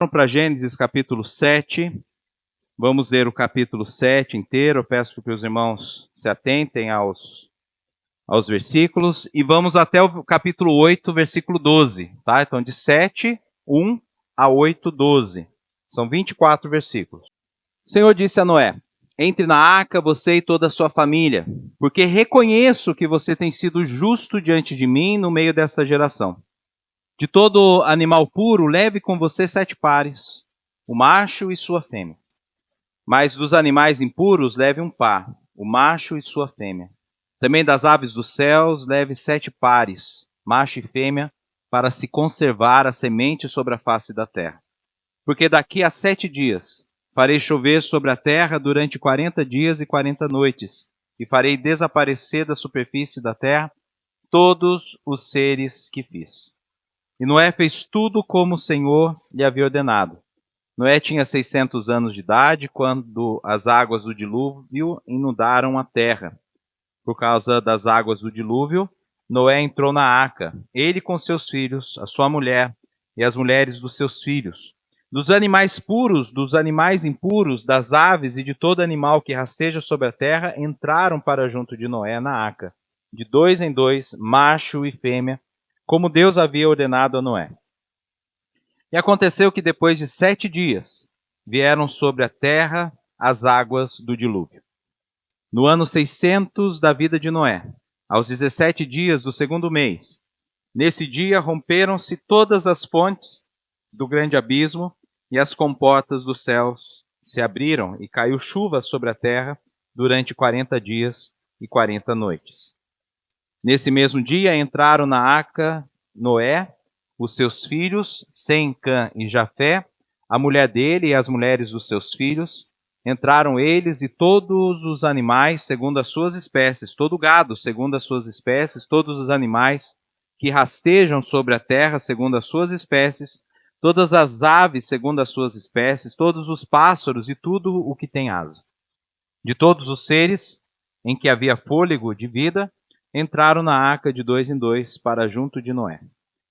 Vamos para Gênesis capítulo 7, vamos ler o capítulo 7 inteiro. Eu peço que os irmãos se atentem aos versículos e vamos até o capítulo 8, versículo 12, tá? Então de 7, 1 a 8, 12. São 24 versículos. O Senhor disse a Noé: entre na arca você e toda a sua família, porque reconheço que você tem sido justo diante de mim no meio dessa geração. De todo animal puro, leve com você 7 pares, o macho e sua fêmea. Mas dos animais impuros, leve um par, o macho e sua fêmea. Também das aves dos céus, leve 7 pares, macho e fêmea, para se conservar a semente sobre a face da terra. Porque daqui a 7 dias farei chover sobre a terra durante 40 dias e 40 noites, e farei desaparecer da superfície da terra todos os seres que fiz. E Noé fez tudo como o Senhor lhe havia ordenado. Noé tinha 600 anos de idade quando as águas do dilúvio inundaram a terra. Por causa das águas do dilúvio, Noé entrou na arca, ele com seus filhos, a sua mulher e as mulheres dos seus filhos. Dos animais puros, dos animais impuros, das aves e de todo animal que rasteja sobre a terra, entraram para junto de Noé na arca, de 2 em 2, macho e fêmea, como Deus havia ordenado a Noé. E aconteceu que depois de 7 dias vieram sobre a terra as águas do dilúvio. No ano 600 da vida de Noé, aos 17 dias do segundo mês, nesse dia romperam-se todas as fontes do grande abismo e as comportas dos céus se abriram e caiu chuva sobre a terra durante 40 dias e 40 noites. Nesse mesmo dia entraram na arca Noé, os seus filhos, Sem, Cã e Jafé, a mulher dele e as mulheres dos seus filhos. Entraram eles e todos os animais segundo as suas espécies, todo o gado segundo as suas espécies, todos os animais que rastejam sobre a terra segundo as suas espécies, todas as aves segundo as suas espécies, todos os pássaros e tudo o que tem asa. De todos os seres em que havia fôlego de vida, entraram na arca de 2 em 2 para junto de Noé.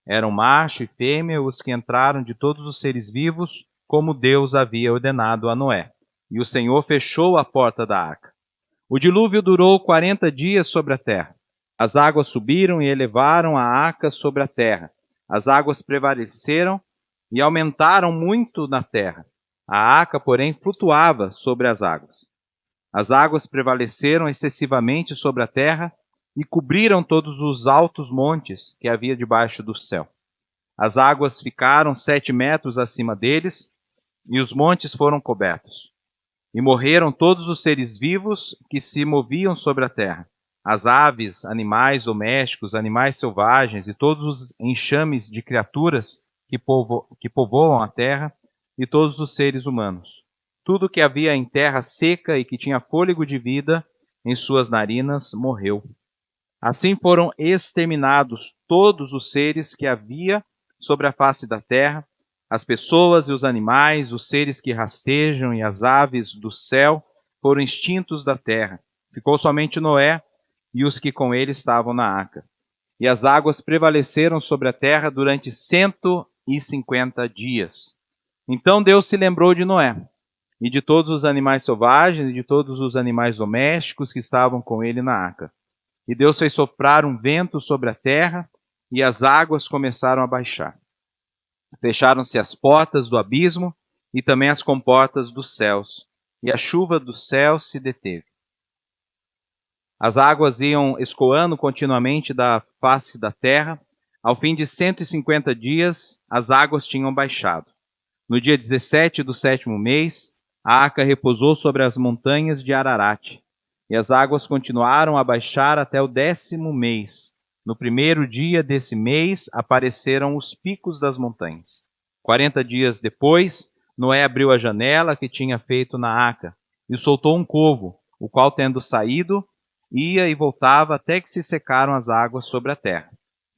Eram macho e fêmea os que entraram de todos os seres vivos, como Deus havia ordenado a Noé. E o Senhor fechou a porta da arca. O dilúvio durou 40 dias sobre a terra. As águas subiram e elevaram a arca sobre a terra. As águas prevaleceram e aumentaram muito na terra. A arca, porém, flutuava sobre as águas. As águas prevaleceram excessivamente sobre a terra e cobriram todos os altos montes que havia debaixo do céu. As águas ficaram 7 metros acima deles, e os montes foram cobertos. E morreram todos os seres vivos que se moviam sobre a terra, as aves, animais domésticos, animais selvagens e todos os enxames de criaturas que povoam a terra, e todos os seres humanos. Tudo que havia em terra seca e que tinha fôlego de vida em suas narinas morreu. Assim foram exterminados todos os seres que havia sobre a face da terra, as pessoas e os animais, os seres que rastejam e as aves do céu foram extintos da terra. Ficou somente Noé e os que com ele estavam na arca. E as águas prevaleceram sobre a terra durante 150 dias. Então Deus se lembrou de Noé e de todos os animais selvagens e de todos os animais domésticos que estavam com ele na arca. E Deus fez soprar um vento sobre a terra, e as águas começaram a baixar. Fecharam-se as portas do abismo, e também as comportas dos céus, e a chuva do céu se deteve. As águas iam escoando continuamente da face da terra. Ao fim de 150 dias, as águas tinham baixado. No dia 17 do 7º mês, a arca repousou sobre as montanhas de Ararat. E as águas continuaram a baixar até o 10º mês. No primeiro dia desse mês, apareceram os picos das montanhas. 40 dias depois, Noé abriu a janela que tinha feito na arca e soltou um corvo, o qual, tendo saído, ia e voltava até que se secaram as águas sobre a terra.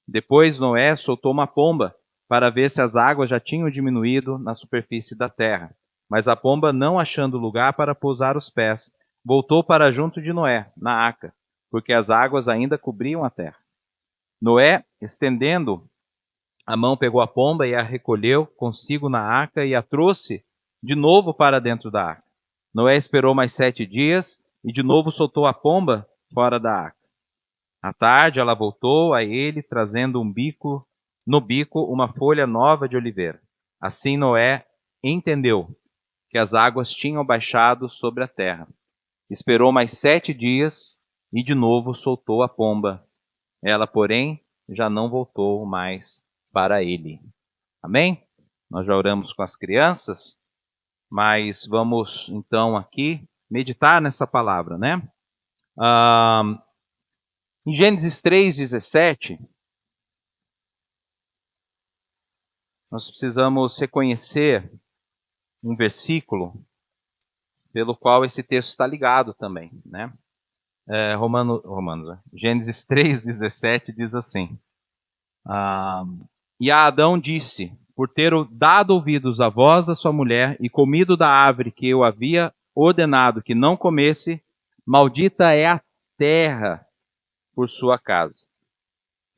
Depois Noé soltou uma pomba para ver se as águas já tinham diminuído na superfície da terra. Mas a pomba, não achando lugar para pousar os pés, voltou para junto de Noé, na arca, porque as águas ainda cobriam a terra. Noé, estendendo a mão pegou a pomba e a recolheu consigo na arca e a trouxe de novo para dentro da arca. Noé esperou mais 7 dias e de novo soltou a pomba fora da arca. À tarde ela voltou a ele, trazendo no bico uma folha nova de oliveira. Assim Noé entendeu que as águas tinham baixado sobre a terra. Esperou mais 7 dias e de novo soltou a pomba. Ela, porém, já não voltou mais para ele. Amém? Nós já oramos com as crianças, mas vamos então aqui meditar nessa palavra, né? Em Gênesis 3:17, nós precisamos reconhecer um versículo pelo qual esse texto está ligado também, né? Gênesis 3:17 diz assim: E a Adão disse: por ter dado ouvidos à voz da sua mulher e comido da árvore que eu havia ordenado que não comesse, maldita é a terra por sua causa.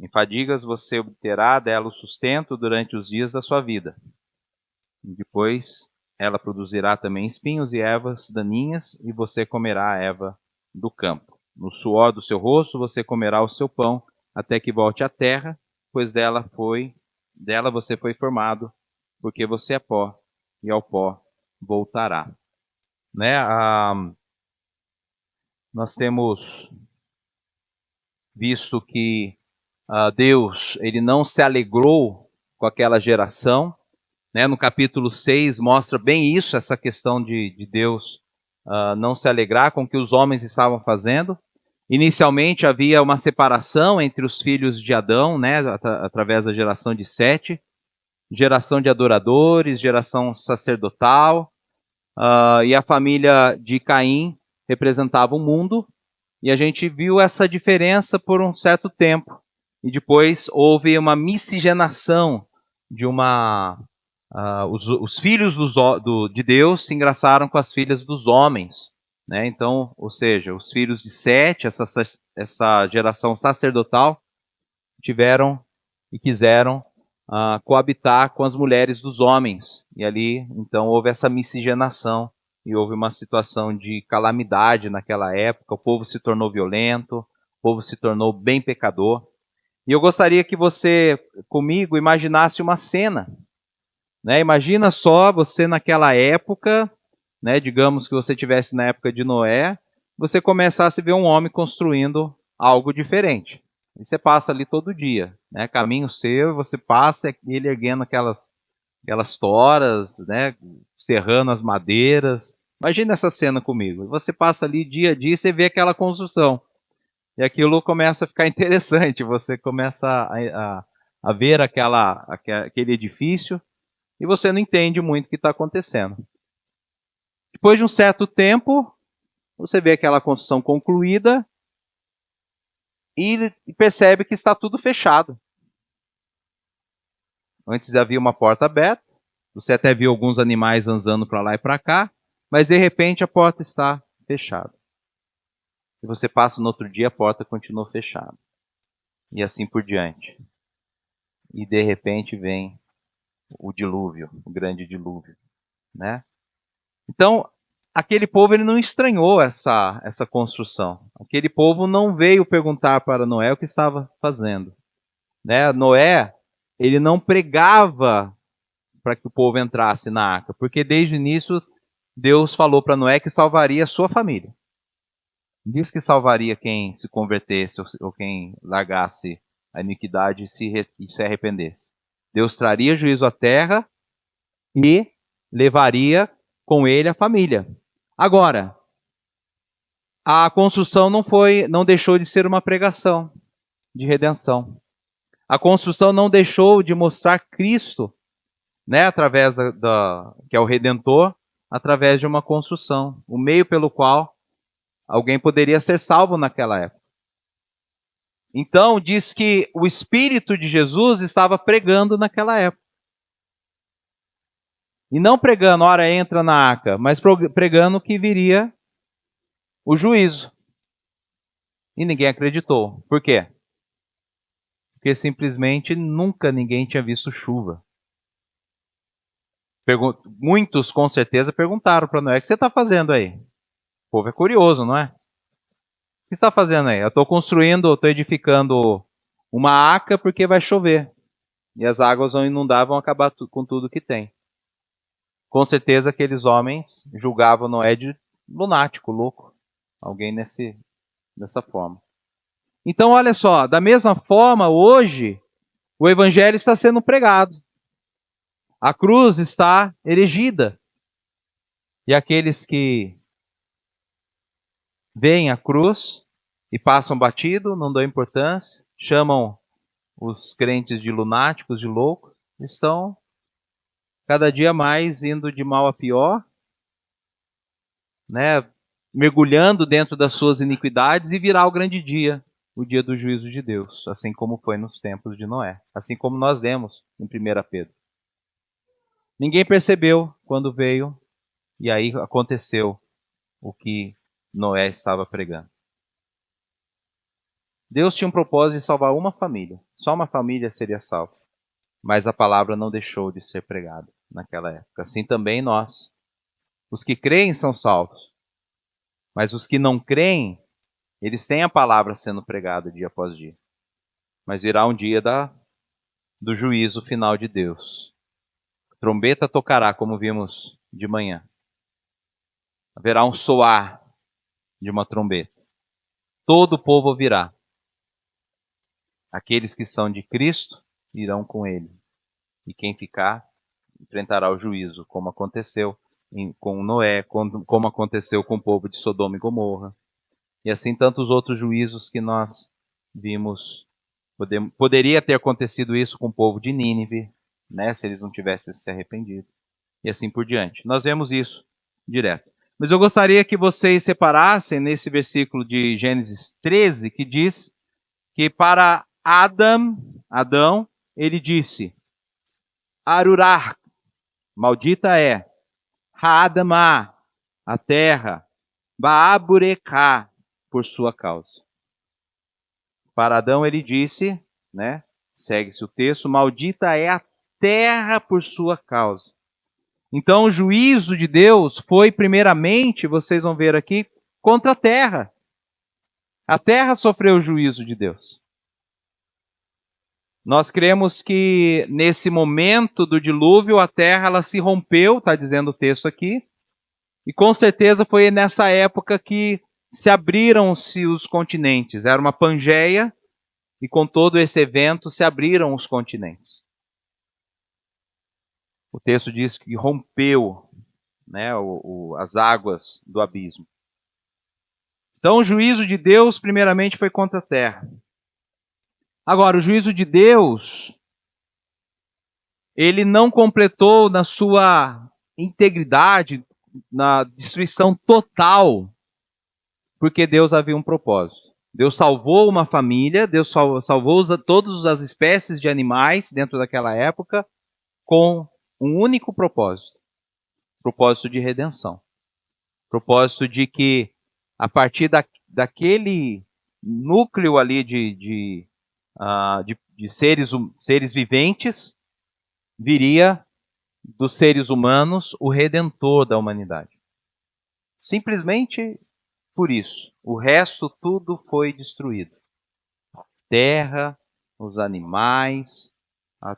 Em fadigas você obterá dela o sustento durante os dias da sua vida. E depois ela produzirá também espinhos e ervas daninhas, e você comerá a erva do campo. No suor do seu rosto você comerá o seu pão, até que volte à terra, pois dela você foi formado, porque você é pó, e ao pó voltará. Né? Nós temos visto que Deus ele não se alegrou com aquela geração. Né? No capítulo 6 mostra bem isso, essa questão de Deus não se alegrar com o que os homens estavam fazendo. Inicialmente havia uma separação entre os filhos de Adão, né, através da geração de Sete, geração de adoradores, geração sacerdotal, e a família de Caim representava o mundo, e a gente viu essa diferença por um certo tempo. E depois houve uma miscigenação de os filhos de Deus se engraçaram com as filhas dos homens. Né? Então, ou seja, os filhos de Sete, essa geração sacerdotal, tiveram e quiseram coabitar com as mulheres dos homens. E ali, então, houve essa miscigenação e houve uma situação de calamidade naquela época. O povo se tornou violento, o povo se tornou bem pecador. E eu gostaria que você, comigo, imaginasse uma cena. Né? Imagina só você naquela época, né? Digamos que você estivesse na época de Noé, você começasse a ver um homem construindo algo diferente. E você passa ali todo dia, né? Caminho seu, você passa ele erguendo aquelas toras, né? Serrando as madeiras. Imagina essa cena comigo. Você passa ali dia a dia e você vê aquela construção. E aquilo começa a ficar interessante. Você começa a ver aquele edifício e você não entende muito o que está acontecendo. Depois de um certo tempo, você vê aquela construção concluída e percebe que está tudo fechado. Antes havia uma porta aberta, você até viu alguns animais andando para lá e para cá, mas de repente a porta está fechada. E você passa no outro dia, a porta continua fechada. E assim por diante. E de repente vem o dilúvio, o grande dilúvio. Né? Então, aquele povo ele não estranhou essa construção. Aquele povo não veio perguntar para Noé o que estava fazendo. Né? Noé, ele não pregava para que o povo entrasse na arca, porque desde o início Deus falou para Noé que salvaria a sua família. Diz que salvaria quem se convertesse ou quem largasse a iniquidade e se arrependesse. Deus traria juízo à terra e levaria com ele a família. Agora, a construção não deixou de ser uma pregação de redenção. A construção não deixou de mostrar Cristo, né, através que é o Redentor, através de uma construção, o meio pelo qual alguém poderia ser salvo naquela época. Então, diz que o Espírito de Jesus estava pregando naquela época. E não pregando, ora entra na arca, mas pregando que viria o juízo. E ninguém acreditou. Por quê? porque simplesmente nunca ninguém tinha visto chuva. Muitos, com certeza, perguntaram para Noé: o que você está fazendo aí? O povo é curioso, não é? O que você está fazendo aí? Eu estou estou edificando uma arca porque vai chover. E as águas vão inundar, vão acabar com tudo que tem. Com certeza aqueles homens julgavam Noé de lunático, louco. Alguém dessa forma. Então, olha só, da mesma forma, hoje, o evangelho está sendo pregado. A cruz está erigida. E aqueles que veem a cruz e passam batido, não dão importância, chamam os crentes de lunáticos, de loucos, estão cada dia mais indo de mal a pior, né, mergulhando dentro das suas iniquidades, e virá o grande dia, o dia do juízo de Deus, assim como foi nos tempos de Noé, assim como nós lemos em 1 Pedro. Ninguém percebeu quando veio, e aí aconteceu o que Noé estava pregando. Deus tinha um propósito de salvar uma família. Só uma família seria salva. Mas a palavra não deixou de ser pregada naquela época. Assim também nós. Os que creem são salvos. Mas os que não creem, eles têm a palavra sendo pregada dia após dia. Mas virá um dia do juízo final de Deus. A trombeta tocará, como vimos de manhã. Haverá um soar de uma trombeta. Todo o povo ouvirá. Aqueles que são de Cristo irão com ele. E quem ficar enfrentará o juízo, como aconteceu com Noé, como aconteceu com o povo de Sodoma e Gomorra. E assim tantos outros juízos que nós vimos. Poderia ter acontecido isso com o povo de Nínive, né, se eles não tivessem se arrependido. E assim por diante. Nós vemos isso direto. Mas eu gostaria que vocês separassem nesse versículo de Gênesis 13, que diz que para Adão, ele disse: Arurá, maldita é, Haadamá, a terra, Baaburecá, por sua causa. Para Adão ele disse, né, segue-se o texto, maldita é a terra por sua causa. Então o juízo de Deus foi primeiramente, vocês vão ver aqui, contra a terra. A terra sofreu o juízo de Deus. Nós cremos que nesse momento do dilúvio a terra ela se rompeu, está dizendo o texto aqui, e com certeza foi nessa época que se abriram-se os continentes. Era uma Pangeia e com todo esse evento se abriram os continentes. O texto diz que rompeu, né, as águas do abismo. Então o juízo de Deus primeiramente foi contra a terra. Agora, o juízo de Deus, ele não completou na sua integridade, na destruição total, porque Deus havia um propósito. Deus salvou uma família, Deus salvou todas as espécies de animais dentro daquela época, com um único propósito. Propósito de redenção. Propósito de que, a partir daquele núcleo ali de seres viventes, viria dos seres humanos o Redentor da humanidade. Simplesmente por isso. O resto tudo foi destruído. A terra, os animais,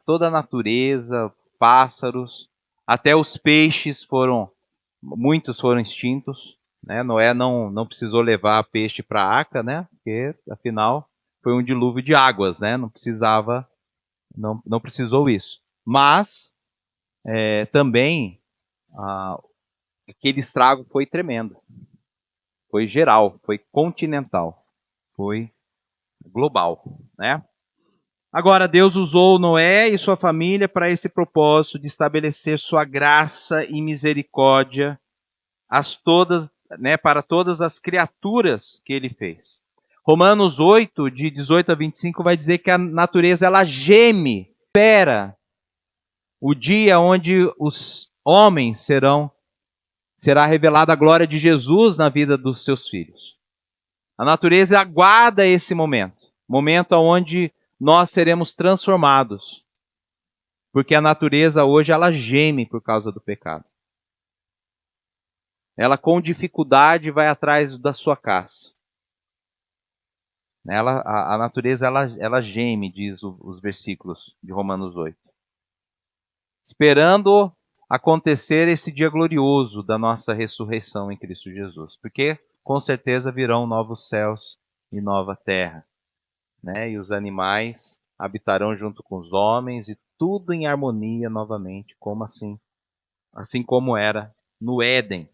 toda a natureza, pássaros, até os peixes muitos foram extintos. Né? Noé não precisou levar peixe para a arca, né? Porque afinal foi um dilúvio de águas, né? Não precisou isso. Mas também aquele estrago foi tremendo. Foi geral, foi continental, foi global, né? Agora, Deus usou Noé e sua família para esse propósito de estabelecer sua graça e misericórdia para todas as criaturas que ele fez. Romanos 8, de 18 a 25, vai dizer que a natureza ela geme, espera o dia onde os homens será revelada a glória de Jesus na vida dos seus filhos. A natureza aguarda esse momento onde nós seremos transformados. Porque a natureza hoje, ela geme por causa do pecado. Ela com dificuldade vai atrás da sua caça. A natureza, ela geme, diz os versículos de Romanos 8. Esperando acontecer esse dia glorioso da nossa ressurreição em Cristo Jesus. Porque, com certeza, virão novos céus e nova terra. E os animais habitarão junto com os homens e tudo em harmonia novamente, como assim como era no Éden.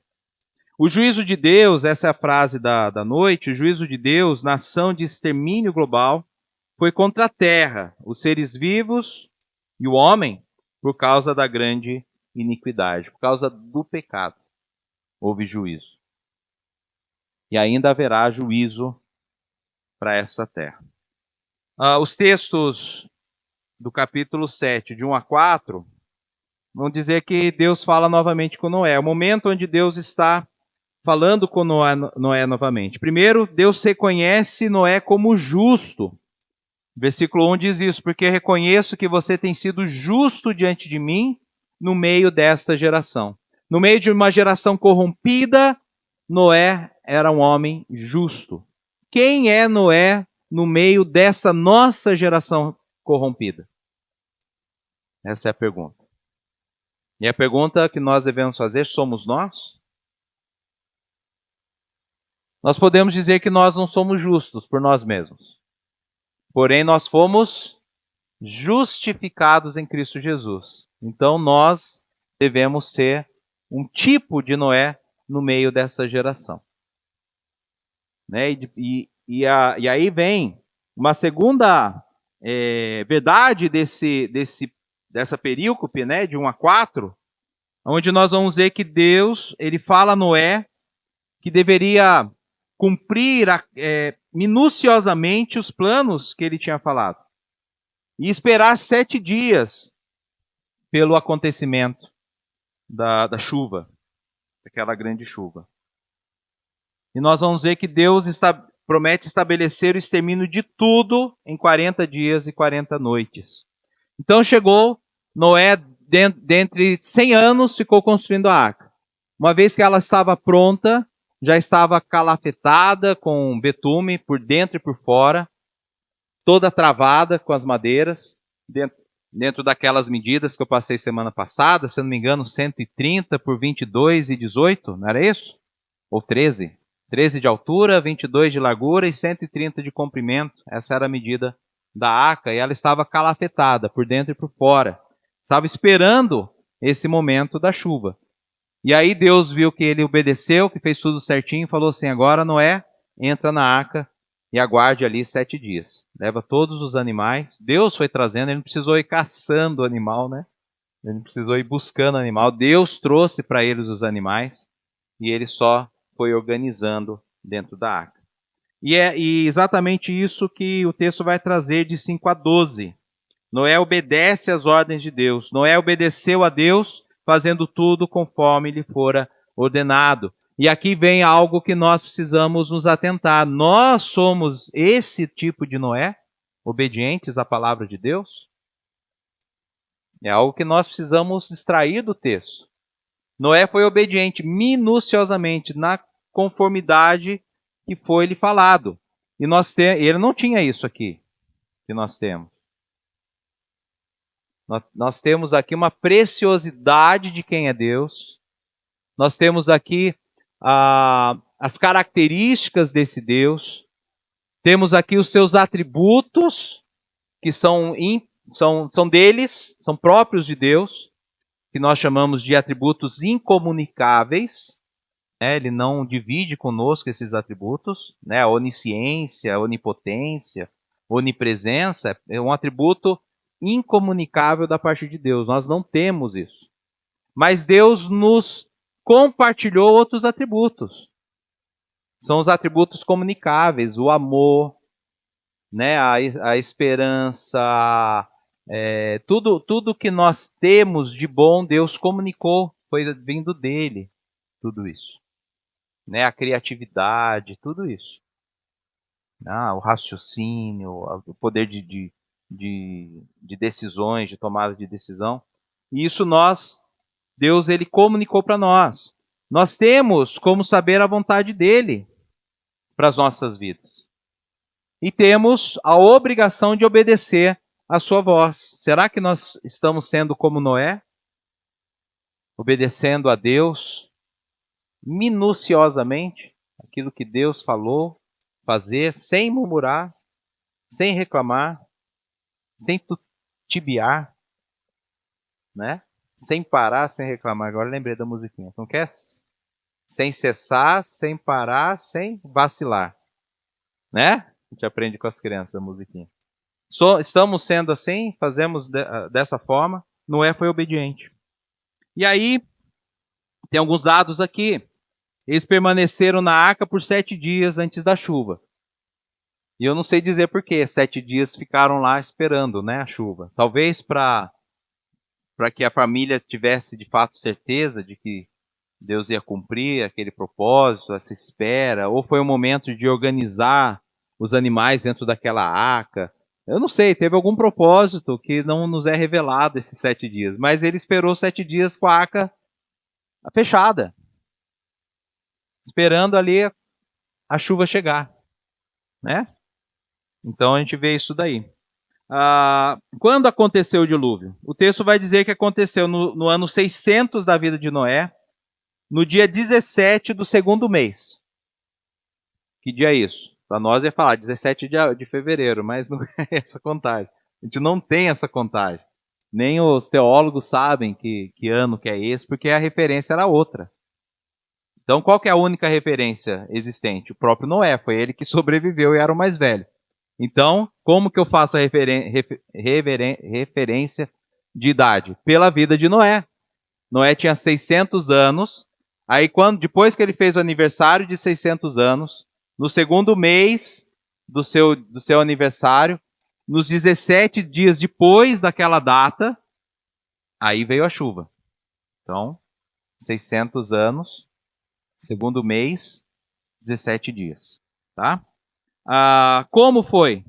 O juízo de Deus, essa é a frase da noite, o juízo de Deus na ação de extermínio global foi contra a terra, os seres vivos e o homem, por causa da grande iniquidade, por causa do pecado. Houve juízo. E ainda haverá juízo para essa terra. Os textos do capítulo 7, de 1 a 4, vão dizer que Deus fala novamente com Noé. É o momento onde Deus está falando com Noé novamente. Primeiro, Deus reconhece Noé como justo. Versículo 1 diz isso: porque reconheço que você tem sido justo diante de mim no meio desta geração. No meio de uma geração corrompida, Noé era um homem justo. Quem é Noé no meio dessa nossa geração corrompida? Essa é a pergunta. E a pergunta que nós devemos fazer: somos nós? Nós podemos dizer que nós não somos justos por nós mesmos. Porém, nós fomos justificados em Cristo Jesus. Então, nós devemos ser um tipo de Noé no meio dessa geração. E aí vem uma segunda verdade dessa perícope, de 1 a 4, onde nós vamos ver que Deus, ele fala a Noé que deveria cumprir minuciosamente os planos que ele tinha falado. E esperar 7 dias pelo acontecimento da chuva, daquela grande chuva. E nós vamos ver que Deus promete estabelecer o extermínio de tudo em 40 dias e 40 noites. Então chegou Noé, dentre 100 anos, ficou construindo a arca. Uma vez que ela estava pronta, já estava calafetada com betume por dentro e por fora, toda travada com as madeiras, dentro daquelas medidas que eu passei semana passada, se eu não me engano, 130 por 22 e 18, não era isso? Ou 13? 13 de altura, 22 de largura e 130 de comprimento. Essa era a medida da arca, e ela estava calafetada por dentro e por fora. Estava esperando esse momento da chuva. E aí Deus viu que ele obedeceu, que fez tudo certinho, e falou assim: agora Noé, entra na arca e aguarde ali 7 dias. Leva todos os animais. Deus foi trazendo, ele não precisou ir caçando o animal, Ele não precisou ir buscando o animal. Deus trouxe para eles os animais e ele só foi organizando dentro da arca. E é exatamente isso que o texto vai trazer de 5 a 12. Noé obedece às ordens de Deus. Noé obedeceu a Deus, fazendo tudo conforme lhe fora ordenado. E aqui vem algo que nós precisamos nos atentar. Nós somos esse tipo de Noé, obedientes à palavra de Deus? É algo que nós precisamos extrair do texto. Noé foi obediente minuciosamente, na conformidade que foi lhe falado. E ele não tinha isso aqui que nós temos. Nós temos aqui uma preciosidade de quem é Deus. Nós temos aqui as características desse Deus. Temos aqui os seus atributos, que são deles, são próprios de Deus, que nós chamamos de atributos incomunicáveis. Ele não divide conosco esses atributos. A onisciência, a onipotência, onipresença é um atributo incomunicável da parte de Deus. Nós não temos isso. Mas Deus nos compartilhou outros atributos. São os atributos comunicáveis: o amor, a esperança, tudo que nós temos de bom, Deus comunicou, foi vindo dele, tudo isso. A criatividade, tudo isso. O raciocínio, o poder de de decisões, de tomada de decisão. E isso Deus ele comunicou para nós. Nós temos como saber a vontade dele para as nossas vidas. E temos a obrigação de obedecer a sua voz. Será que nós estamos sendo como Noé? Obedecendo a Deus minuciosamente, aquilo que Deus falou, fazer, sem murmurar, sem reclamar, sem tibiar, né? Sem parar, sem reclamar. Agora lembrei da musiquinha. Não quer? Sem cessar, sem parar, sem vacilar. Né? A gente aprende com as crianças a musiquinha. Estamos sendo assim, fazemos dessa forma. Noé foi obediente. E aí, tem alguns dados aqui. Eles permaneceram na arca por 7 dias antes da chuva. E eu não sei dizer por quê. 7 dias ficaram lá esperando, né, a chuva. Talvez para que a família tivesse de fato certeza de que Deus ia cumprir aquele propósito, essa espera. Ou foi um momento de organizar os animais dentro daquela arca. Eu não sei, teve algum propósito que não nos é revelado esses 7 dias. Mas ele esperou 7 dias com a arca fechada, esperando ali a chuva chegar, né? Então a gente vê isso daí. Quando aconteceu o dilúvio? O texto vai dizer que aconteceu no ano 600 da vida de Noé, no dia 17 do segundo mês. Que dia é isso? Para nós ia falar 17 de fevereiro, mas não é essa contagem. A gente não tem essa contagem. Nem os teólogos sabem que ano que é esse, porque a referência era outra. Então, qual que é a única referência existente? O próprio Noé, foi ele que sobreviveu e era o mais velho. Então, como que eu faço a referência de idade? Pela vida de Noé. Noé tinha 600 anos, aí depois que ele fez o aniversário de 600 anos, no segundo mês do seu aniversário, nos 17 dias depois daquela data, aí veio a chuva. Então, 600 anos, segundo mês, 17 dias. Tá? Como foi?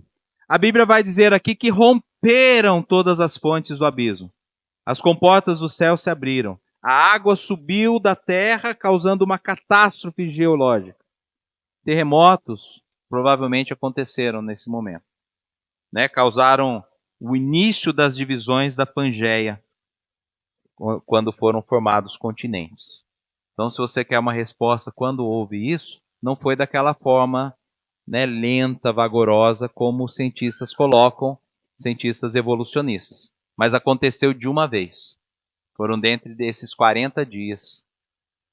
A Bíblia vai dizer aqui que romperam todas as fontes do abismo. As comportas do céu se abriram. A água subiu da terra, causando uma catástrofe geológica. Terremotos provavelmente aconteceram nesse momento. Né? Causaram o início das divisões da Pangeia, quando foram formados continentes. Então, se você quer uma resposta quando houve isso, não foi daquela forma, né, lenta, vagarosa, como os cientistas colocam, cientistas evolucionistas. Mas aconteceu de uma vez. Foram dentro desses 40 dias,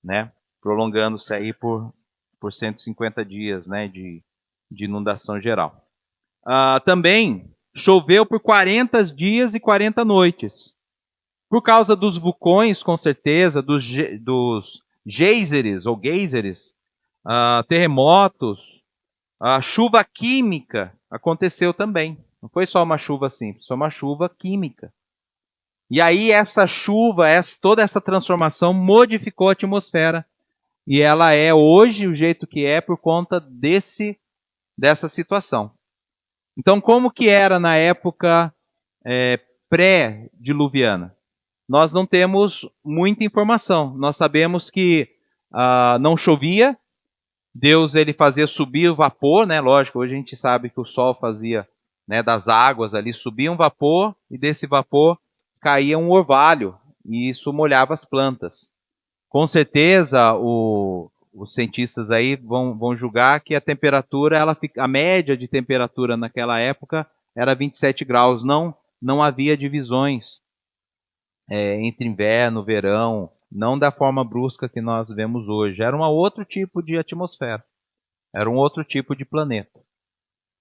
né, prolongando-se aí por 150 dias, né, de inundação geral. Também choveu por 40 dias e 40 noites. Por causa dos vulcões, com certeza, dos geysers ou geysers, terremotos, a chuva química aconteceu também. Não foi só uma chuva simples, foi uma chuva química. E aí essa chuva, toda essa transformação modificou a atmosfera. E ela é hoje o jeito que é por conta dessa situação. Então, como que era na época pré-diluviana? Nós não temos muita informação. Nós sabemos que não chovia, Deus ele fazia subir o vapor, né? Lógico, hoje a gente sabe que o sol fazia, né, das águas ali, subia um vapor e desse vapor caía um orvalho e isso molhava as plantas. Com certeza os cientistas aí vão julgar que a temperatura, a média de temperatura naquela época era 27 graus. Não havia divisões entre inverno, verão, não da forma brusca que nós vemos hoje. Era um outro tipo de atmosfera. Era um outro tipo de planeta.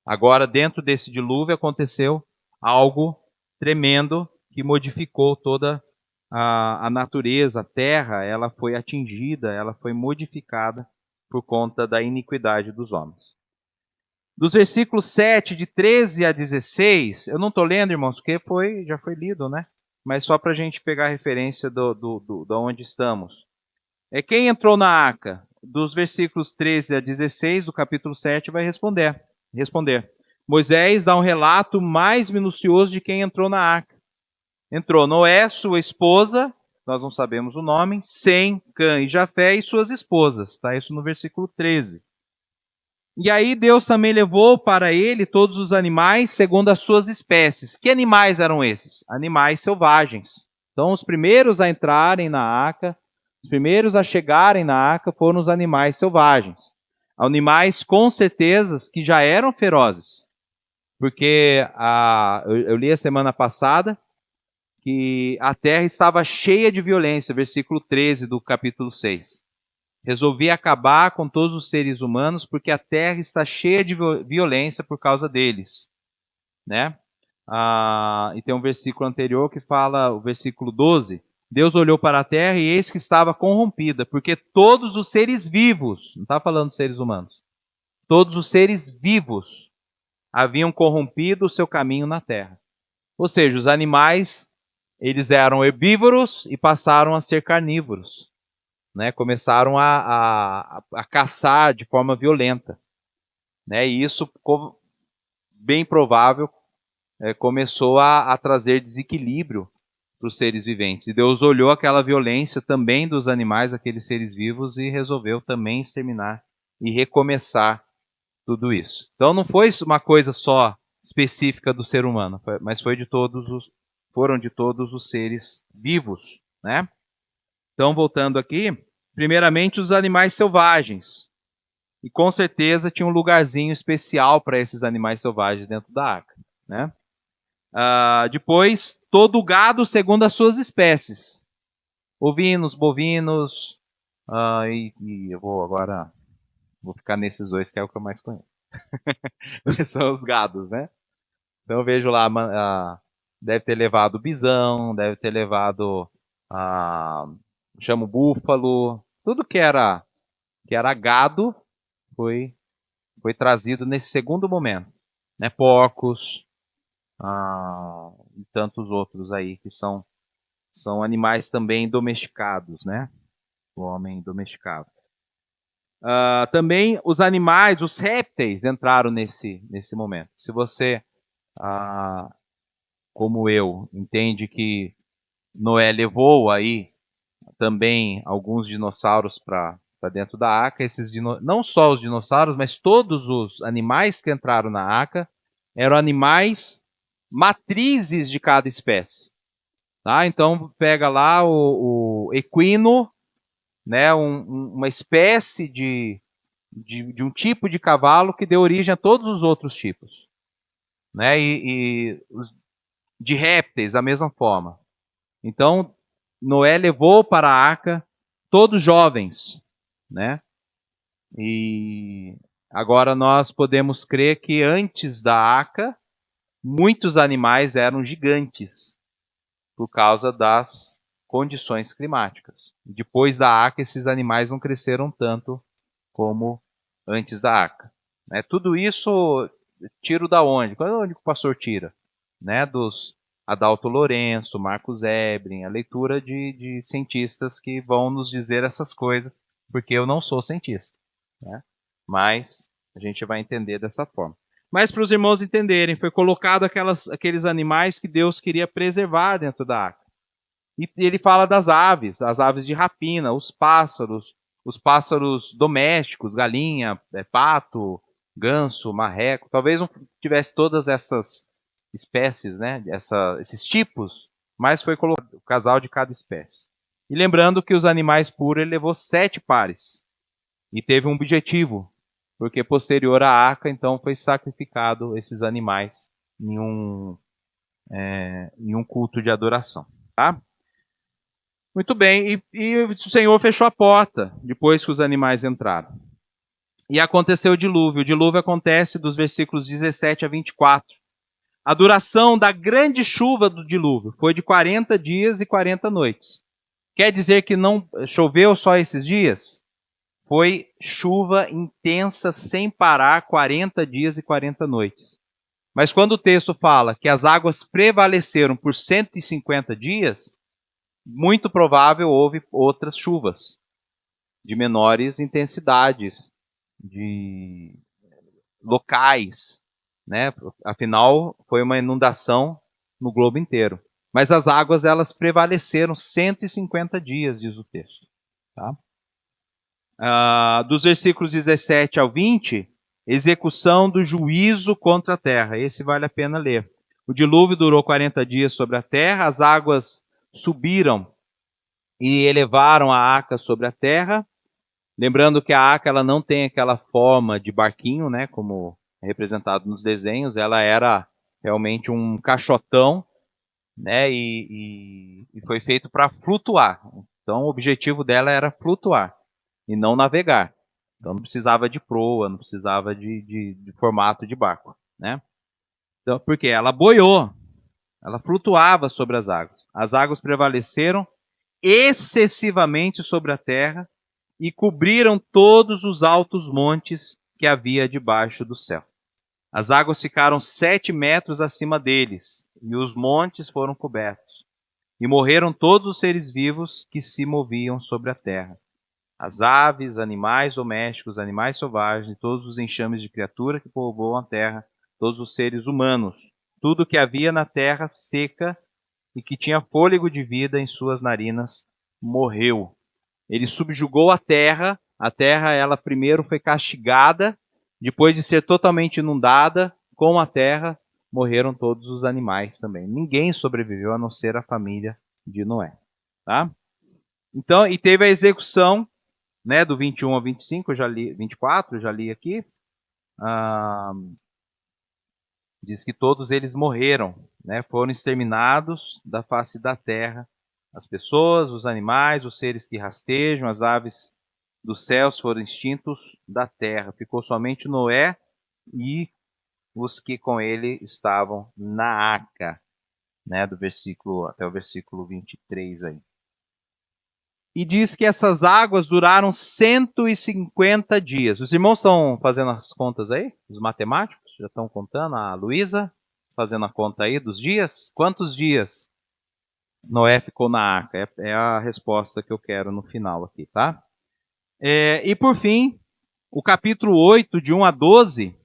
Agora, dentro desse dilúvio, aconteceu algo tremendo que modificou toda a natureza, a terra, ela foi atingida, ela foi modificada por conta da iniquidade dos homens. Dos versículos 7, de 13 a 16, eu não estou lendo, irmãos, porque já foi lido, né? Mas só para a gente pegar a referência de onde estamos. Quem entrou na arca? Dos versículos 13 a 16 do capítulo 7 vai responder. Moisés dá um relato mais minucioso de quem entrou na arca. Entrou Noé, sua esposa, nós não sabemos o nome, Sem, Cã e Jafé e suas esposas. Está isso no versículo 13. E aí Deus também levou para ele todos os animais segundo as suas espécies. Que animais eram esses? Animais selvagens. Então os primeiros a entrarem na arca, os primeiros a chegarem na arca foram os animais selvagens. Animais com certeza que já eram ferozes. Porque eu li a semana passada que a terra estava cheia de violência, versículo 13 do capítulo 6. Resolvi acabar com todos os seres humanos porque a terra está cheia de violência por causa deles. Né? E tem um versículo anterior que fala, o versículo 12, Deus olhou para a terra e eis que estava corrompida, porque todos os seres vivos, não está falando seres humanos, todos os seres vivos haviam corrompido o seu caminho na terra. Ou seja, os animais, eles eram herbívoros e passaram a ser carnívoros. Né? Começaram a caçar de forma violenta. Né? E isso, bem provável, começou a trazer desequilíbrio para os seres viventes. E Deus olhou aquela violência também dos animais, aqueles seres vivos, e resolveu também exterminar e recomeçar tudo isso. Então não foi uma coisa só específica do ser humano, mas foram de todos os seres vivos, né? Então, voltando aqui, primeiramente os animais selvagens. E com certeza tinha um lugarzinho especial para esses animais selvagens dentro da arca, né? Depois, todo o gado segundo as suas espécies. Ovinos, bovinos, e eu vou ficar nesses dois que é o que eu mais conheço. São os gados, né? Então eu vejo lá, deve ter levado bisão, deve ter levado, chamo búfalo, tudo que era gado foi trazido nesse segundo momento, né? Porcos, e tantos outros aí que são animais também domesticados, né? O homem domesticado. Também os animais, os répteis entraram nesse momento. Se você, como eu, entende que Noé levou aí também alguns dinossauros para dentro da arca, não só os dinossauros, mas todos os animais que entraram na arca eram animais matrizes de cada espécie. Tá? Então pega lá o equino, né, uma espécie de um tipo de cavalo que deu origem a todos os outros tipos. Né? E de répteis, da mesma forma. Então, Noé levou para a arca todos jovens. Né? E agora nós podemos crer que antes da arca, muitos animais eram gigantes por causa das condições climáticas. Depois da arca, esses animais não cresceram tanto como antes da arca. Né? Tudo isso tiro da onde? Onde o pastor tira? Né? Dos Adalto Lourenço, Marcos Ebring, a leitura de cientistas que vão nos dizer essas coisas, porque eu não sou cientista. Né? Mas a gente vai entender dessa forma. Mas para os irmãos entenderem, foi colocado aqueles animais que Deus queria preservar dentro da arca. E ele fala das aves, as aves de rapina, os pássaros domésticos, galinha, pato, ganso, marreco. Talvez não tivesse todas essas espécies, né, esses tipos, mas foi colocado o casal de cada espécie. E lembrando que os animais puros ele levou 7 pares. E teve um objetivo, porque posterior à arca, então, foi sacrificado esses animais em um culto de adoração. Tá? Muito bem, e o Senhor fechou a porta depois que os animais entraram. E aconteceu o dilúvio. O dilúvio acontece dos versículos 17 a 24. A duração da grande chuva do dilúvio foi de 40 dias e 40 noites. Quer dizer que não choveu só esses dias? Foi chuva intensa sem parar 40 dias e 40 noites. Mas quando o texto fala que as águas prevaleceram por 150 dias, muito provável houve outras chuvas de menores intensidades, de locais, né? Afinal, foi uma inundação no globo inteiro. Mas as águas, elas prevaleceram 150 dias, diz o texto. Tá? Dos versículos 17 ao 20, execução do juízo contra a terra. Esse vale a pena ler. O dilúvio durou 40 dias sobre a terra, as águas subiram e elevaram a arca sobre a terra. Lembrando que a arca, ela não tem aquela forma de barquinho, né, como é representado nos desenhos. Ela era realmente um caixotão, né, e foi feito para flutuar. Então o objetivo dela era flutuar e não navegar. Então não precisava de proa, não precisava de formato de barco, né? Então, porque ela boiou, ela flutuava sobre as águas. As águas prevaleceram excessivamente sobre a terra e cobriram todos os altos montes que havia debaixo do céu. As águas ficaram 7 metros acima deles, e os montes foram cobertos. E morreram todos os seres vivos que se moviam sobre a terra. As aves, animais domésticos, animais selvagens, todos os enxames de criatura que povoam a terra, todos os seres humanos, tudo que havia na terra seca e que tinha fôlego de vida em suas narinas, morreu. Ele subjugou a terra ela primeiro foi castigada, depois de ser totalmente inundada, com a terra morreram todos os animais também. Ninguém sobreviveu a não ser a família de Noé. Tá? Então, e teve a execução, né, do 21 ao 25, eu já li, 24, eu já li aqui. Diz que todos eles morreram, né, foram exterminados da face da terra. As pessoas, os animais, os seres que rastejam, as aves dos céus foram extintos da terra. Ficou somente Noé e os que com ele estavam na arca, né, do versículo até o versículo 23 aí. E diz que essas águas duraram 150 dias. Os irmãos estão fazendo as contas aí? Os matemáticos já estão contando? A Luísa fazendo a conta aí dos dias? Quantos dias Noé ficou na arca? É a resposta que eu quero no final aqui, tá? E por fim, o capítulo 8, de 1 a 12,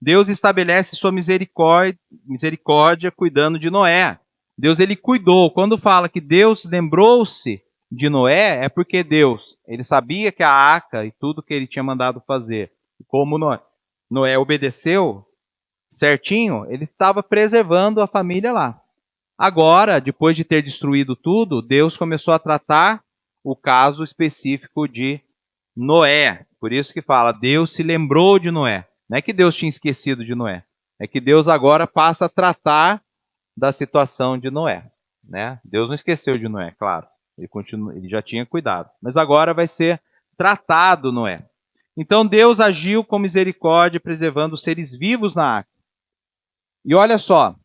Deus estabelece sua misericórdia cuidando de Noé. Deus, ele cuidou. Quando fala que Deus lembrou-se de Noé, é porque Deus, ele sabia que a arca e tudo que ele tinha mandado fazer, como Noé obedeceu certinho, ele estava preservando a família lá. Agora, depois de ter destruído tudo, Deus começou a tratar o caso específico de Noé. Por isso que fala, Deus se lembrou de Noé. Não é que Deus tinha esquecido de Noé. É que Deus agora passa a tratar da situação de Noé. Né? Deus não esqueceu de Noé, claro. Ele já tinha cuidado. Mas agora vai ser tratado Noé. Então Deus agiu com misericórdia, preservando os seres vivos na arca. E olha só,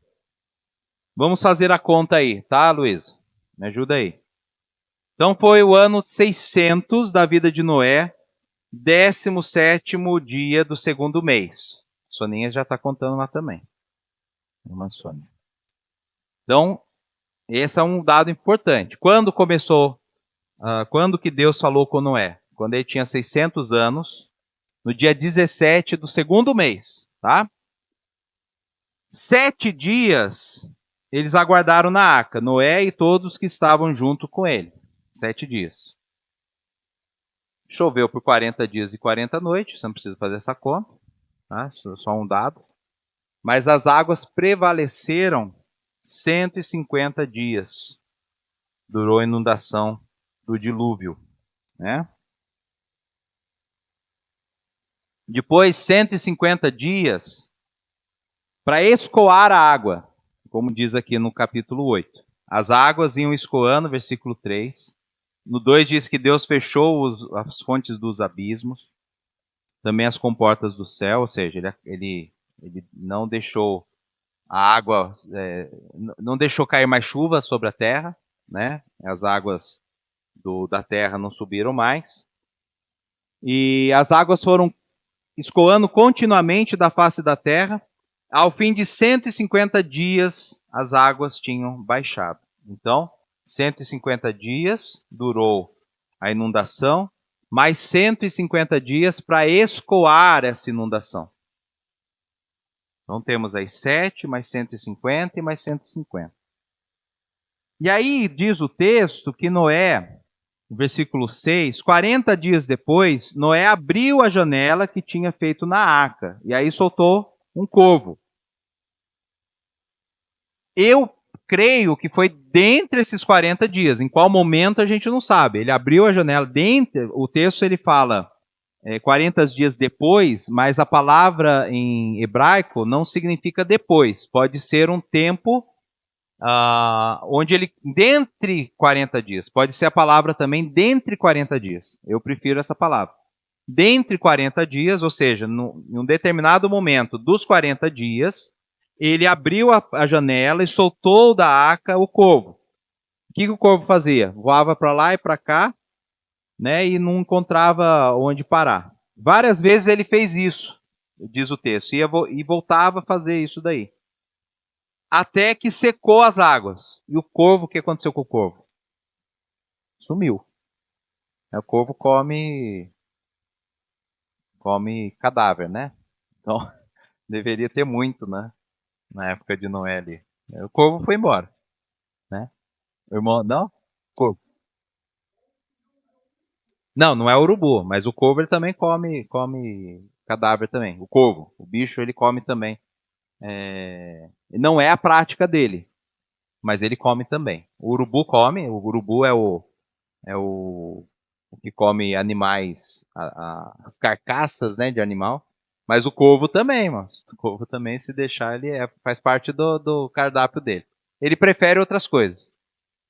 vamos fazer a conta aí, tá, Luiz? Me ajuda aí. Então foi o ano 600 da vida de Noé, 17º dia do segundo mês. A Soninha já está contando lá também. Irmã Sônia. Então, esse é um dado importante. Quando começou, quando que Deus falou com Noé? Quando ele tinha 600 anos, no dia 17 do segundo mês, tá? 7 dias eles aguardaram na arca, Noé e todos que estavam junto com ele. 7 dias. Choveu por 40 dias e 40 noites, você não precisa fazer essa conta, tá? Só um dado. Mas as águas prevaleceram 150 dias. Durou a inundação do dilúvio, né? Depois, 150 dias para escoar a água, como diz aqui no capítulo 8. As águas iam escoando, versículo 3. No 2 diz que Deus fechou as fontes dos abismos, também as comportas do céu, ou seja, ele não deixou a água, não deixou cair mais chuva sobre a terra, né? As águas da terra não subiram mais. E as águas foram escoando continuamente da face da terra. Ao fim de 150 dias, as águas tinham baixado. Então, 150 dias durou a inundação, mais 150 dias para escoar essa inundação. Então temos aí 7 mais 150 e mais 150. E aí diz o texto que Noé, versículo 6, 40 dias depois, Noé abriu a janela que tinha feito na arca, e aí soltou um corvo. Eu creio que foi dentre esses 40 dias, em qual momento a gente não sabe. Ele abriu a janela, dentro, o texto ele fala 40 dias depois, mas a palavra em hebraico não significa depois, pode ser um tempo onde ele, dentre 40 dias, pode ser a palavra também dentre 40 dias, eu prefiro essa palavra. Dentre 40 dias, ou seja, em um determinado momento dos 40 dias, ele abriu a janela e soltou da arca o corvo. O que o corvo fazia? Voava para lá e para cá, né, e não encontrava onde parar. Várias vezes ele fez isso, diz o texto, e voltava a fazer isso daí. Até que secou as águas. E o corvo, o que aconteceu com o corvo? Sumiu. O corvo come cadáver, né? Então, deveria ter muito, né? Na época de Noé ali. O corvo foi embora, né? O irmão, não? Corvo. Não, não é urubu, mas o corvo ele também come cadáver também. O corvo, o bicho, ele come também. Não é a prática dele, mas ele come também. O urubu come, o urubu é o que come animais, as carcaças, né, de animal. Mas o corvo também, mas o corvo também, se deixar, ele faz parte do cardápio dele. Ele prefere outras coisas,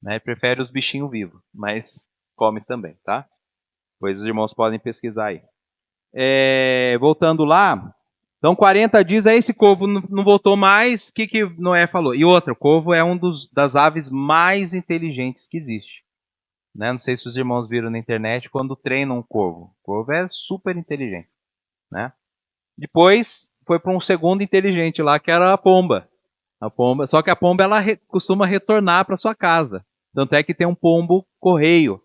né? Ele prefere os bichinhos vivos, mas come também, tá? Pois os irmãos podem pesquisar aí. Voltando lá, então 40 dias, aí esse corvo não voltou mais, o que Noé falou? E outra, o corvo é das aves mais inteligentes que existe. Né? Não sei se os irmãos viram na internet quando treinam um corvo. O corvo é super inteligente. Né? Depois foi para um segundo inteligente lá, que era a pomba. Só que a pomba ela costuma retornar para sua casa. Tanto é que tem um pombo correio,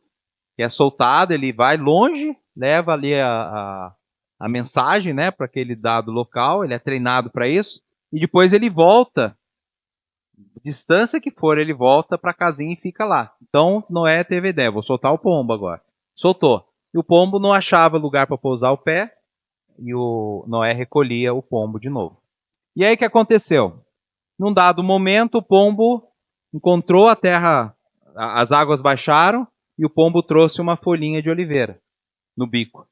que é soltado, ele vai longe, leva ali a mensagem, né, para aquele dado local, ele é treinado para isso, e depois ele volta, distância que for, ele volta para a casinha e fica lá. Então Noé teve ideia, vou soltar o pombo agora. Soltou. E o pombo não achava lugar para pousar o pé, e o Noé recolhia o pombo de novo. E aí o que aconteceu? Num dado momento, o pombo encontrou a terra, as águas baixaram, e o pombo trouxe uma folhinha de oliveira no bico.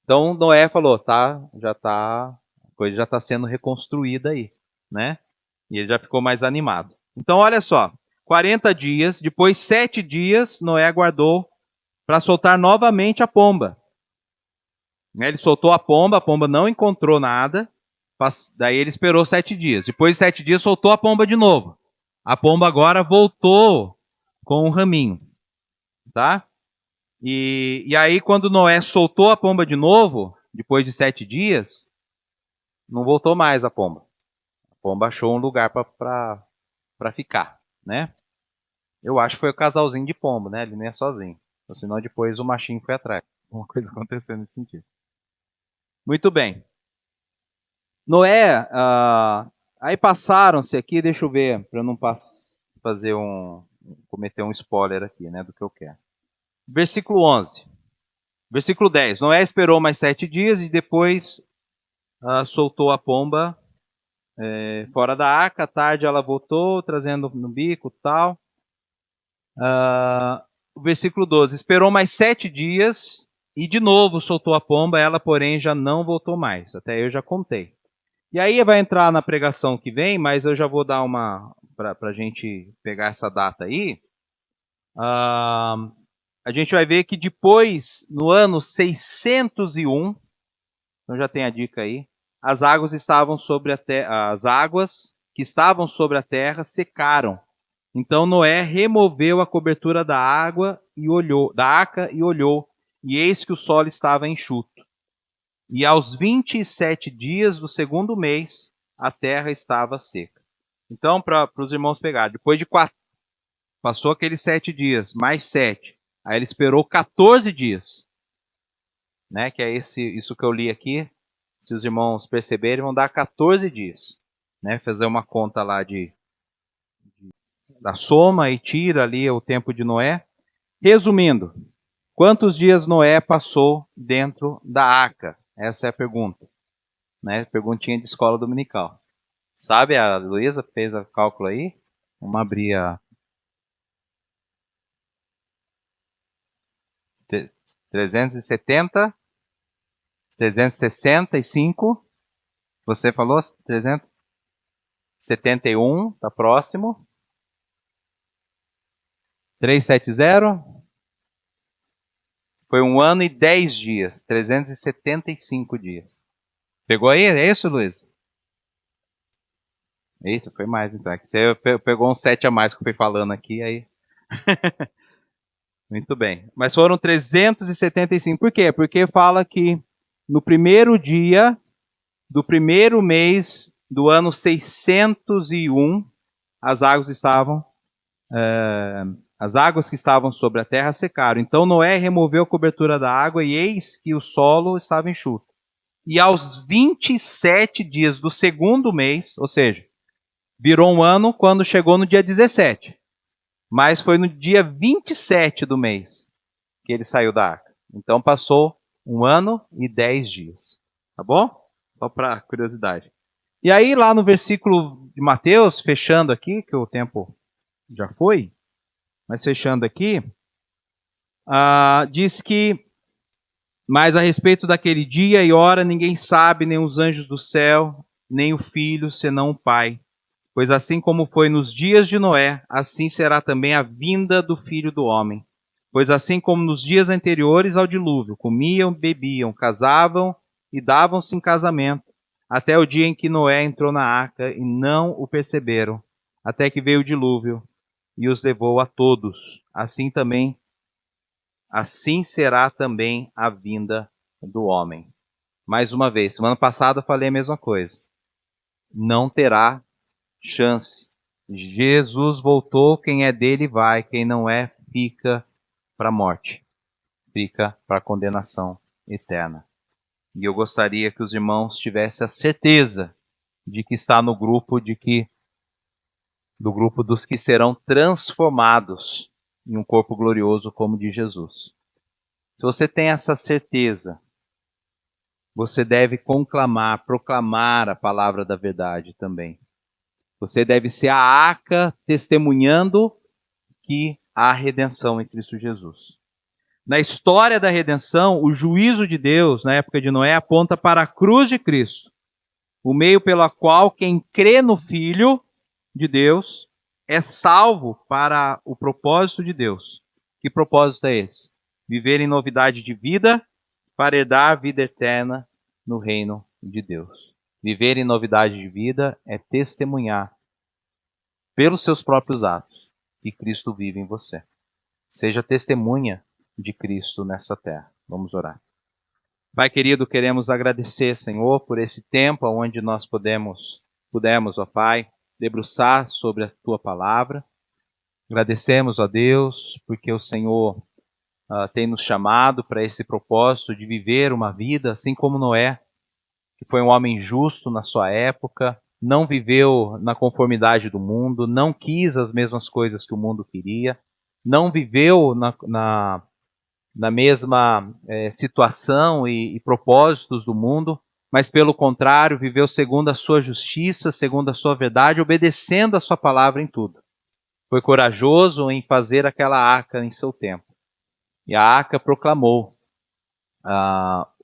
Então Noé falou, a coisa já está sendo reconstruída aí, né? E ele já ficou mais animado. Então olha só, 40 dias, depois 7 dias, Noé aguardou para soltar novamente a pomba. Ele soltou a pomba não encontrou nada, daí ele esperou 7 dias. Depois de 7 dias, soltou a pomba de novo. A pomba agora voltou com um raminho, tá? E aí, quando Noé soltou a pomba de novo, depois de 7 dias, não voltou mais a pomba. A pomba achou um lugar para ficar, né? Eu acho que foi o casalzinho de pombo, né? Ele nem é sozinho. Ou senão depois o machinho foi atrás. Uma coisa aconteceu nesse sentido. Muito bem. Noé, aí passaram-se aqui, deixa eu ver, para eu não cometer um spoiler aqui, né, do que eu quero. Versículo 11. Versículo 10. Noé esperou mais 7 dias e depois soltou a pomba fora da arca. À tarde ela voltou, trazendo no bico e tal. Versículo 12. Esperou mais 7 dias e de novo soltou a pomba. Ela, porém, já não voltou mais. Até eu já contei. E aí vai entrar na pregação que vem, mas eu já vou dar para a gente pegar essa data aí. A gente vai ver que depois, no ano 601, então já tem a dica aí, as águas que estavam sobre a terra secaram. Então Noé removeu a cobertura da arca e olhou, e eis que o solo estava enxuto. E aos 27 dias do segundo mês, a terra estava seca. Então, para os irmãos pegarem, depois de 4, passou aqueles 7 dias, mais 7. Aí ele esperou 14 dias. Né, que é isso que eu li aqui. Se os irmãos perceberem, vão dar 14 dias. né? Fazer uma conta lá da soma e tira ali o tempo de Noé. Resumindo, quantos dias Noé passou dentro da arca? Essa é a pergunta, né? Perguntinha de escola dominical. Sabe, a Luísa fez o cálculo aí? Vamos abrir a 370, 365, você falou 371, tá próximo. 370, foi 1 ano e 10 dias, 375 dias. Pegou aí? É isso, Luiz? Isso, foi mais então. Você pegou um 7 a mais que eu fui falando aqui, aí. Muito bem. Mas foram 375. Por quê? Porque fala que no primeiro dia do primeiro mês do ano 601, as águas que estavam sobre a terra secaram. Então Noé removeu a cobertura da água e eis que o solo estava enxuto. E aos 27 dias do segundo mês, ou seja, virou um ano quando chegou no dia 17. Mas foi no dia 27 do mês que ele saiu da arca. Então passou 1 ano e 10 dias. Tá bom? Só para curiosidade. E aí lá no versículo de Mateus, fechando aqui, que o tempo já foi, mas fechando aqui, diz que, mas a respeito daquele dia e hora ninguém sabe, nem os anjos do céu, nem o Filho, senão o Pai. Pois assim como foi nos dias de Noé, assim será também a vinda do Filho do Homem. Pois assim como nos dias anteriores ao dilúvio, comiam, bebiam, casavam e davam-se em casamento, até o dia em que Noé entrou na arca e não o perceberam, até que veio o dilúvio e os levou a todos. Assim será também a vinda do homem. Mais uma vez, semana passada eu falei a mesma coisa. Não terá chance. Jesus voltou, quem é dele vai, quem não é, fica para a morte, fica para a condenação eterna. E eu gostaria que os irmãos tivessem a certeza de que está no grupo do grupo dos que serão transformados em um corpo glorioso como o de Jesus. Se você tem essa certeza, você deve conclamar, proclamar a palavra da verdade também. Você deve ser a arca testemunhando que há redenção em Cristo Jesus. Na história da redenção, o juízo de Deus, na época de Noé, aponta para a cruz de Cristo, o meio pelo qual quem crê no Filho de Deus é salvo para o propósito de Deus. Que propósito é esse? Viver em novidade de vida para herdar a vida eterna no reino de Deus. Viver em novidade de vida é testemunhar pelos seus próprios atos que Cristo vive em você. Seja testemunha de Cristo nessa terra. Vamos orar. Pai querido, queremos agradecer, Senhor, por esse tempo onde nós pudemos, ó Pai, debruçar sobre a Tua palavra. Agradecemos, ó Deus, porque o Senhor tem nos chamado para esse propósito de viver uma vida assim como Noé, que foi um homem justo na sua época, não viveu na conformidade do mundo, não quis as mesmas coisas que o mundo queria, não viveu na mesma situação e propósitos do mundo, mas pelo contrário, viveu segundo a sua justiça, segundo a sua verdade, obedecendo a sua palavra em tudo. Foi corajoso em fazer aquela arca em seu tempo. E a arca proclamou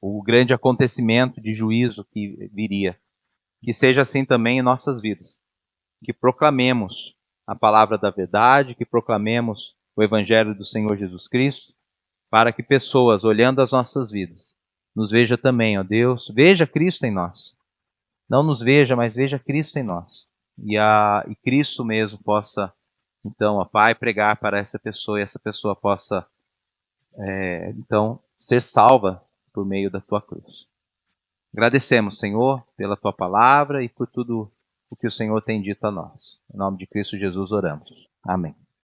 o grande acontecimento de juízo que viria. Que seja assim também em nossas vidas. Que proclamemos a palavra da verdade, que proclamemos o Evangelho do Senhor Jesus Cristo, para que pessoas, olhando as nossas vidas, nos veja também, ó Deus, veja Cristo em nós. Não nos veja, mas veja Cristo em nós. E Cristo mesmo possa, então, ó Pai, pregar para essa pessoa e essa pessoa possa, então, ser salva por meio da Tua cruz. Agradecemos, Senhor, pela Tua palavra e por tudo o que o Senhor tem dito a nós. Em nome de Cristo Jesus oramos. Amém.